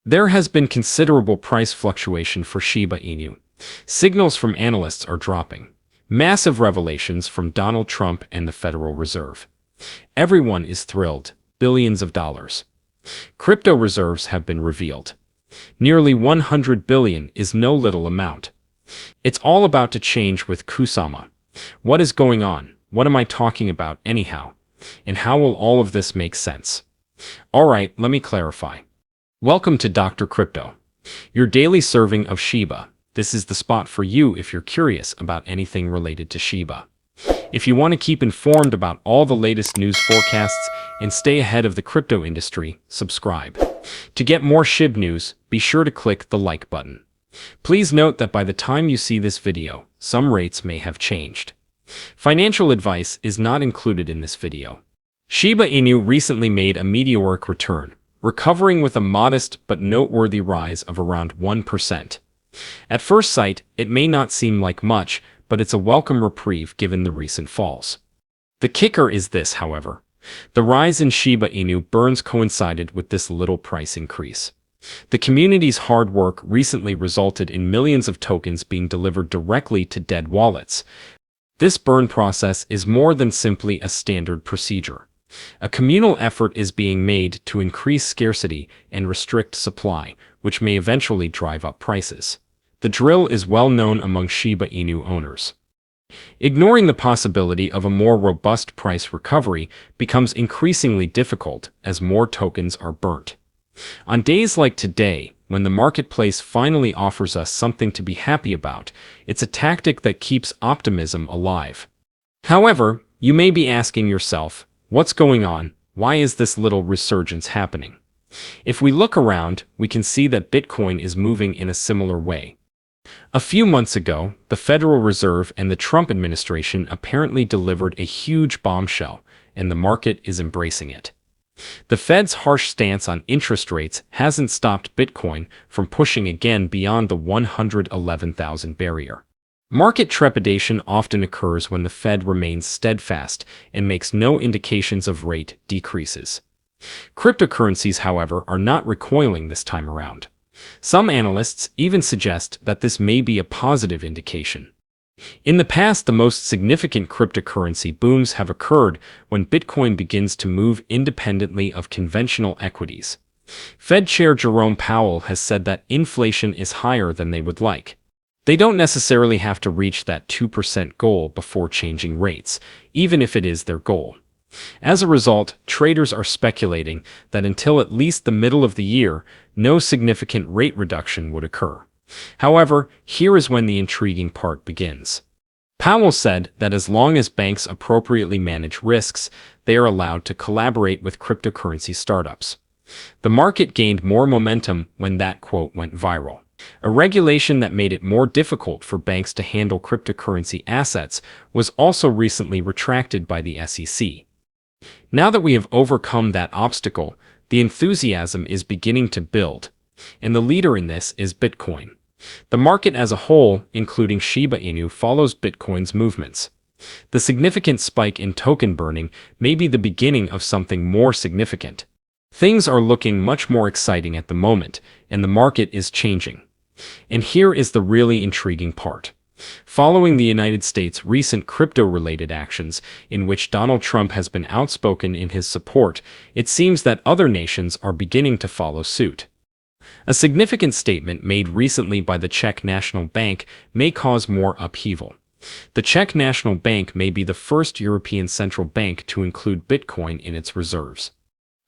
There has been considerable price fluctuation for Shiba Inu. Signals from analysts are dropping. Massive revelations from Donald Trump and the Federal Reserve. Everyone is thrilled. Billions of dollars. Crypto reserves have been revealed. Nearly 100 billion is no little amount. It's all about to change with Kusama. What is going on? What am I talking about anyhow? And how will all of this make sense? Alright, let me clarify. Welcome to Dr. Crypto, your daily serving of Shiba. This is the spot for you if you're curious about anything related to Shiba. If you want to keep informed about all the latest news forecasts and stay ahead of the crypto industry, subscribe. To get more SHIB news, be sure to click the like button. Please note that by the time you see this video, some rates may have changed. Financial advice is not included in this video. Shiba Inu recently made a meteoric return, recovering with a modest but noteworthy rise of around 1%. At first sight, it may not seem like much, but it's a welcome reprieve given the recent falls. The kicker is this, however. The rise in Shiba Inu burns coincided with this little price increase. The community's hard work recently resulted in millions of tokens being delivered directly to dead wallets. This burn process is more than simply a standard procedure. A communal effort is being made to increase scarcity and restrict supply, which may eventually drive up prices. The drill is well known among Shiba Inu owners. Ignoring the possibility of a more robust price recovery becomes increasingly difficult as more tokens are burnt. On days like today, when the marketplace finally offers us something to be happy about, it's a tactic that keeps optimism alive. However, you may be asking yourself, what's going on? Why is this little resurgence happening? If we look around, we can see that Bitcoin is moving in a similar way. A few months ago, the Federal Reserve and the Trump administration apparently delivered a huge bombshell, and the market is embracing it. The Fed's harsh stance on interest rates hasn't stopped Bitcoin from pushing again beyond the 111,000 barrier. Market trepidation often occurs when the Fed remains steadfast and makes no indications of rate decreases. Cryptocurrencies, however, are not recoiling this time around. Some analysts even suggest that this may be a positive indication. In the past, the most significant cryptocurrency booms have occurred when Bitcoin begins to move independently of conventional equities. Fed Chair Jerome Powell has said that inflation is higher than they would like. They don't necessarily have to reach that 2% goal before changing rates, even if it is their goal. As a result, traders are speculating that until at least the middle of the year, no significant rate reduction would occur. However, here is when the intriguing part begins. Powell said that as long as banks appropriately manage risks, they are allowed to collaborate with cryptocurrency startups. The market gained more momentum when that quote went viral. A regulation that made it more difficult for banks to handle cryptocurrency assets was also recently retracted by the SEC. Now that we have overcome that obstacle, the enthusiasm is beginning to build, and the leader in this is Bitcoin. The market as a whole, including Shiba Inu, follows Bitcoin's movements. The significant spike in token burning may be the beginning of something more significant. Things are looking much more exciting at the moment, and the market is changing. And here is the really intriguing part. Following the United States' recent crypto-related actions, in which Donald Trump has been outspoken in his support, it seems that other nations are beginning to follow suit. A significant statement made recently by the Czech National Bank may cause more upheaval. The Czech National Bank may be the first European central bank to include Bitcoin in its reserves.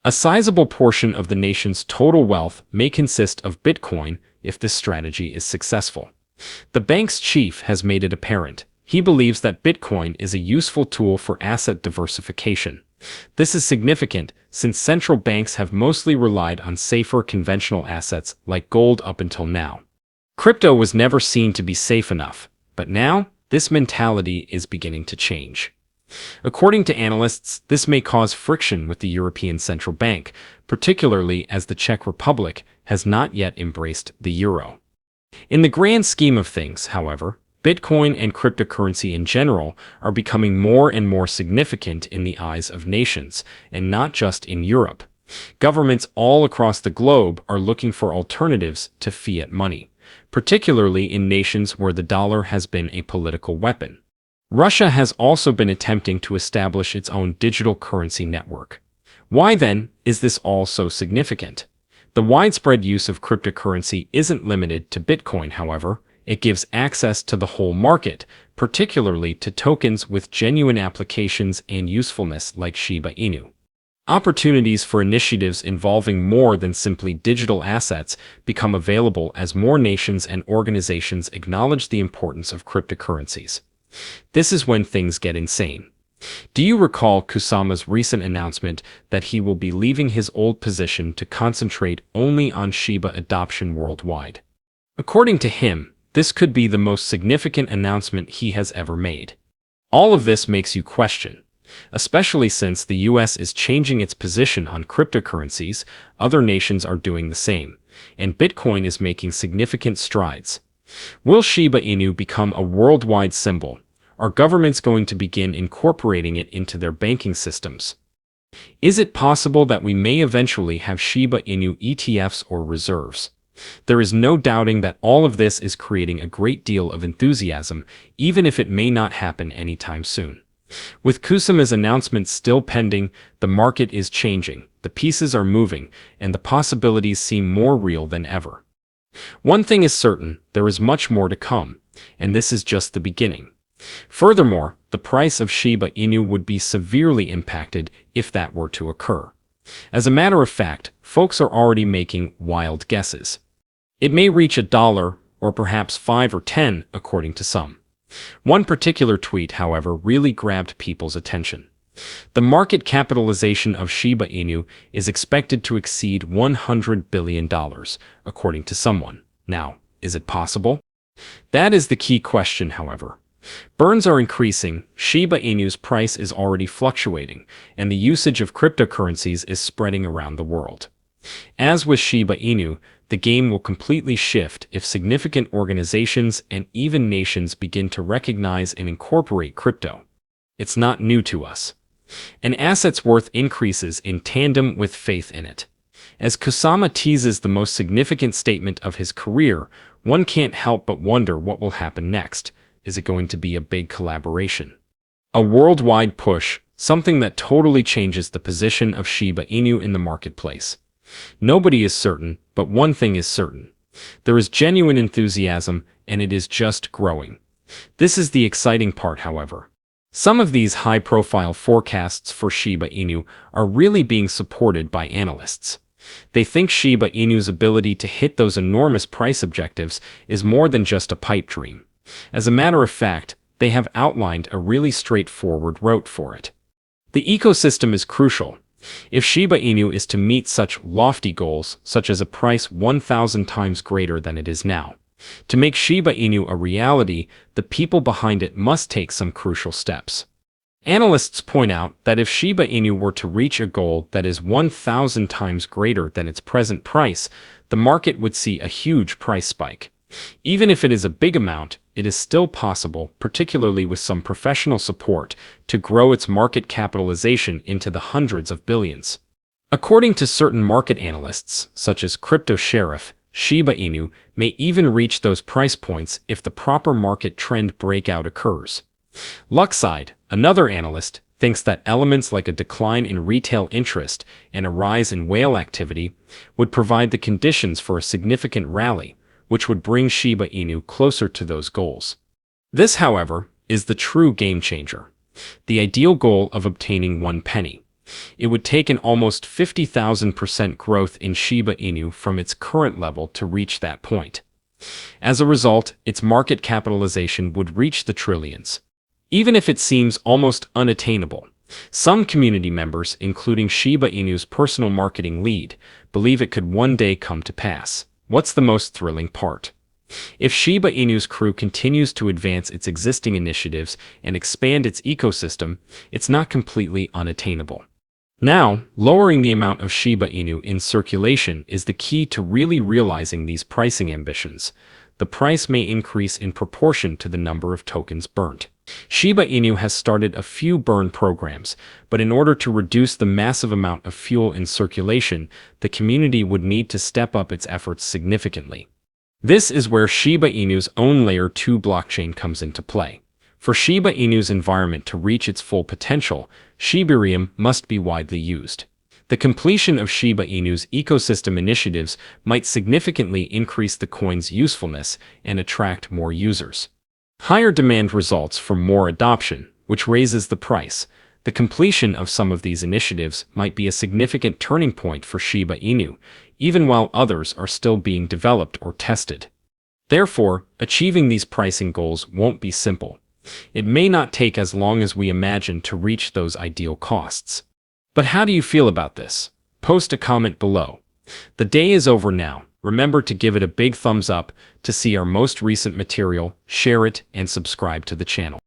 A sizable portion of the nation's total wealth may consist of Bitcoin if this strategy is successful. The bank's chief has made it apparent. He believes that Bitcoin is a useful tool for asset diversification. This is significant since central banks have mostly relied on safer conventional assets like gold up until now. Crypto was never seen to be safe enough, but now this mentality is beginning to change. According to analysts, this may cause friction with the European Central Bank, particularly as the Czech Republic has not yet embraced the euro. In the grand scheme of things, however, Bitcoin and cryptocurrency in general are becoming more and more significant in the eyes of nations, and not just in Europe. Governments all across the globe are looking for alternatives to fiat money, particularly in nations where the dollar has been a political weapon. Russia has also been attempting to establish its own digital currency network. Why then is this all so significant? The widespread use of cryptocurrency isn't limited to Bitcoin, however. It gives access to the whole market, particularly to tokens with genuine applications and usefulness like Shiba Inu. Opportunities for initiatives involving more than simply digital assets become available as more nations and organizations acknowledge the importance of cryptocurrencies. This is when things get insane. Do you recall Kusama's recent announcement that he will be leaving his old position to concentrate only on Shiba adoption worldwide? According to him, this could be the most significant announcement he has ever made. All of this makes you question, especially since the US is changing its position on cryptocurrencies, other nations are doing the same, and Bitcoin is making significant strides. Will Shiba Inu become a worldwide symbol? Are governments going to begin incorporating it into their banking systems? Is it possible that we may eventually have Shiba Inu ETFs or reserves? There is no doubting that all of this is creating a great deal of enthusiasm, even if it may not happen anytime soon. With Kusama's announcement still pending, the market is changing, the pieces are moving, and the possibilities seem more real than ever. One thing is certain, there is much more to come, and this is just the beginning. Furthermore, the price of Shiba Inu would be severely impacted if that were to occur. As a matter of fact, folks are already making wild guesses. It may reach $1 or perhaps 5 or 10, according to some. One particular tweet, however, really grabbed people's attention. The market capitalization of Shiba Inu is expected to exceed $100 billion, according to someone. Now, is it possible? That is the key question, however. Burns are increasing, Shiba Inu's price is already fluctuating, and the usage of cryptocurrencies is spreading around the world. As with Shiba Inu, the game will completely shift if significant organizations and even nations begin to recognize and incorporate crypto. It's not new to us. An asset's worth increases in tandem with faith in it. As Kusama teases the most significant statement of his career, one can't help but wonder what will happen next. Is it going to be a big collaboration? A worldwide push, something that totally changes the position of Shiba Inu in the marketplace. Nobody is certain, but one thing is certain. There is genuine enthusiasm, and it is just growing. This is the exciting part, however. Some of these high-profile forecasts for Shiba Inu are really being supported by analysts. They think Shiba Inu's ability to hit those enormous price objectives is more than just a pipe dream. As a matter of fact, they have outlined a really straightforward route for it. The ecosystem is crucial. If Shiba Inu is to meet such lofty goals, such as a price 1,000 times greater than it is now, to make Shiba Inu a reality, the people behind it must take some crucial steps. Analysts point out that if Shiba Inu were to reach a goal that is 1,000 times greater than its present price, the market would see a huge price spike. Even if it is a big amount, it is still possible, particularly with some professional support, to grow its market capitalization into the hundreds of billions. According to certain market analysts, such as Crypto Sheriff, Shiba Inu may even reach those price points if the proper market trend breakout occurs. Luxide, another analyst, thinks that elements like a decline in retail interest and a rise in whale activity would provide the conditions for a significant rally, which would bring Shiba Inu closer to those goals. This, however, is the true game changer. The ideal goal of obtaining 1 penny. It would take an almost 50,000% growth in Shiba Inu from its current level to reach that point. As a result, its market capitalization would reach the trillions. Even if it seems almost unattainable, some community members, including Shiba Inu's personal marketing lead, believe it could one day come to pass. What's the most thrilling part? If Shiba Inu's crew continues to advance its existing initiatives and expand its ecosystem, it's not completely unattainable. Now, lowering the amount of Shiba Inu in circulation is the key to really realizing these pricing ambitions. The price may increase in proportion to the number of tokens burnt. Shiba Inu has started a few burn programs, but in order to reduce the massive amount of fuel in circulation, the community would need to step up its efforts significantly. This is where Shiba Inu's own Layer 2 blockchain comes into play. For Shiba Inu's environment to reach its full potential, Shibarium must be widely used. The completion of Shiba Inu's ecosystem initiatives might significantly increase the coin's usefulness and attract more users. Higher demand results from more adoption, which raises the price. The completion of some of these initiatives might be a significant turning point for Shiba Inu, even while others are still being developed or tested. Therefore, achieving these pricing goals won't be simple. It may not take as long as we imagine to reach those ideal costs. But how do you feel about this? Post a comment below. The day is over now. Remember to give it a big thumbs up to see our most recent material, share it, and subscribe to the channel.